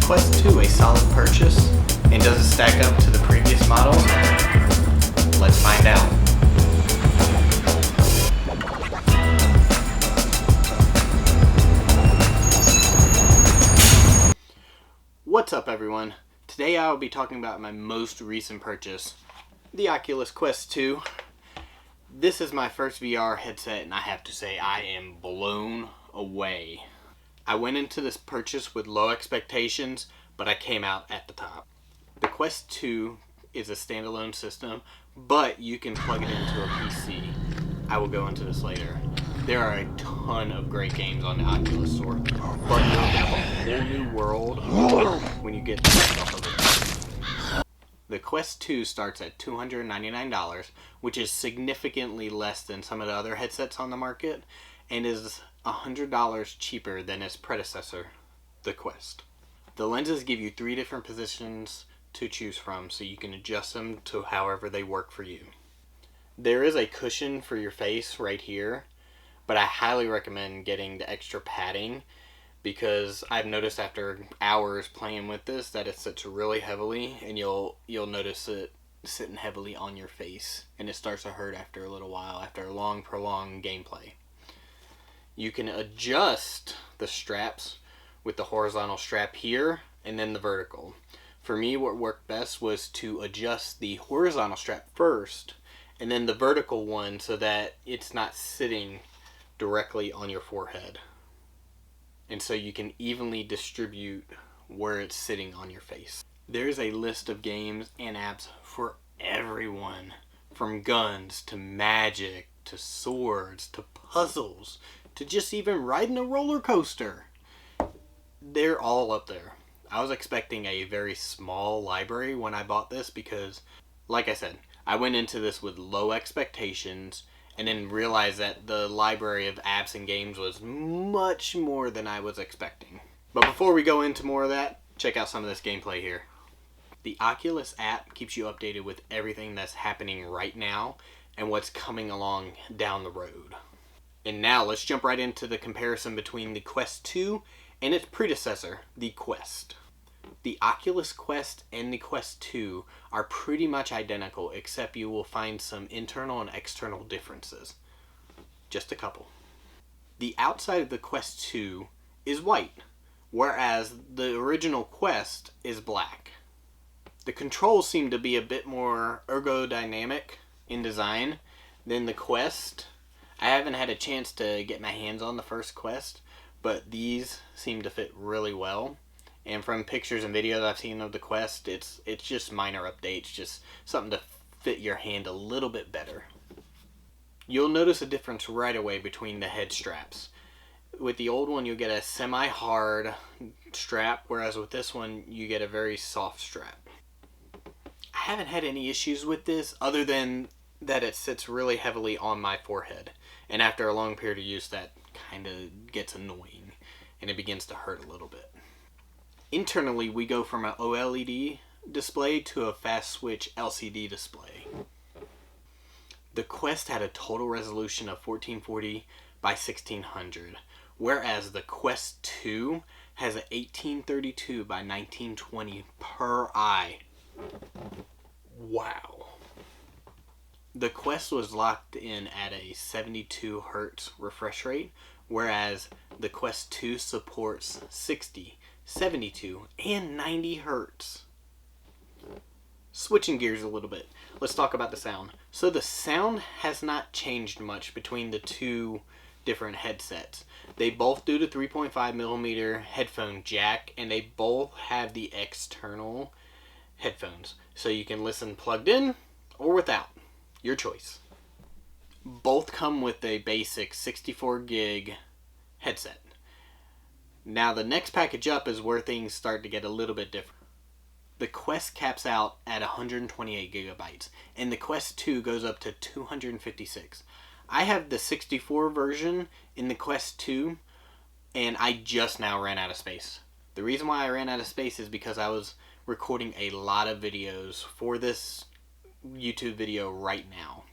Quest 2 a solid purchase? And does it stack up to the previous models? Let's find out. What's up everyone? Today I will be talking about my most recent purchase, the Oculus Quest 2. This is my first VR headset and I have to say I am blown away. I went into this purchase with low expectations, but I came out at the top. The Quest 2 is a standalone system, but you can plug it into a PC. I will go into this later. There are a ton of great games on the Oculus Store, but you have a whole new world when you get the stuff of it. The Quest 2 starts at $299, which is significantly less than some of the other headsets on the market, and is $100 cheaper than its predecessor, the Quest. The lenses give you 3 different positions to choose from, so you can adjust them to however they work for you. There is a cushion for your face right here, but I highly recommend getting the extra padding because I've noticed after hours playing with this that it sits really heavily, and you'll notice it sitting heavily on your face, and it starts to hurt after a little while, after a long prolonged gameplay. You can adjust the straps with the horizontal strap here and then the vertical. For me, what worked best was to adjust the horizontal strap first and then the vertical one so that it's not sitting directly on your forehead. And so you can evenly distribute where it's sitting on your face. There's a list of games and apps for everyone, from guns to magic to swords to puzzles to just even riding a roller coaster. They're all up there. I was expecting a very small library when I bought this because, like I said, I went into this with low expectations and then realized that the library of apps and games was much more than I was expecting. But before we go into more of that, check out some of this gameplay here. The Oculus app keeps you updated with everything that's happening right now and what's coming along down the road. And now let's jump right into the comparison between the Quest 2 and its predecessor, the Quest. The Oculus Quest and the Quest 2 are pretty much identical, except you will find some internal and external differences. Just a couple. The outside of the Quest 2 is white, whereas the original Quest is black. The controls seem to be a bit more ergodynamic in design than the Quest. I haven't had a chance to get my hands on the first Quest, but these seem to fit really well. And from pictures and videos I've seen of the Quest, it's just minor updates, just something to fit your hand a little bit better. You'll notice a difference right away between the head straps. With the old one, you'll get a semi-hard strap, whereas with this one, you get a very soft strap. I haven't had any issues with this, other than that it sits really heavily on my forehead. And after a long period of use, that kind of gets annoying, and it begins to hurt a little bit. Internally, we go from an OLED display to a fast switch LCD display. The Quest had a total resolution of 1440 by 1600, whereas the Quest 2 has an 1832 by 1920 per eye. Wow. The Quest was locked in at a 72 Hz refresh rate, whereas the Quest 2 supports 60, 72, and 90 Hz. Switching gears a little bit, let's talk about the sound. So the sound has not changed much between the two different headsets. They both do the 3.5mm headphone jack, and they both have the external headphones. So you can listen plugged in or without. Your choice. Both come with a basic 64 gig headset. Now the next package up is where things start to get a little bit different. The Quest caps out at 128 gigabytes, and the Quest 2 goes up to 256. I have the 64 version in the Quest 2, and I just now ran out of space. The reason why I ran out of space is because I was recording a lot of videos for this YouTube video right now.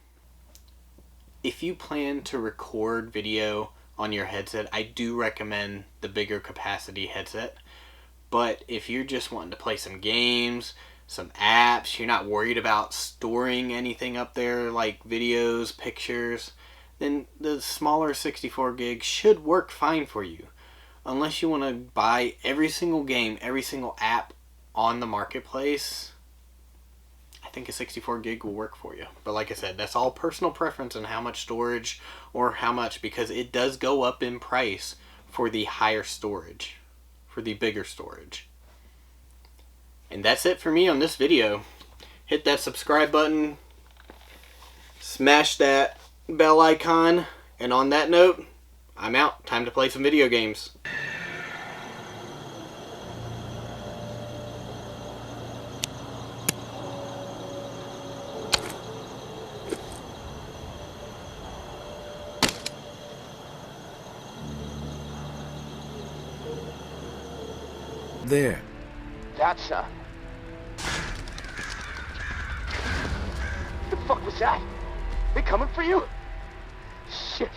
If you plan to record video on your headset, I do recommend the bigger capacity headset. But if you're just wanting to play some games, some apps, you're not worried about storing anything up there like videos, pictures, then the smaller 64 gig should work fine for you. Unless you want to buy every single game, every single app on the marketplace, I think a 64 gig will work for you. But like I said, that's all personal preference on how much storage or how much, because it does go up in price for the higher storage, for the bigger storage. And that's it for me on this video. Hit that subscribe button, smash that bell icon, and on that note, I'm out. Time to play some video games. There. That's the fuck was that? They coming for you? Shit.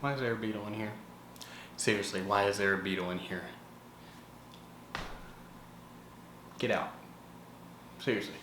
Why is there a beetle in here? Seriously, why is there a beetle in here? Get out. Seriously.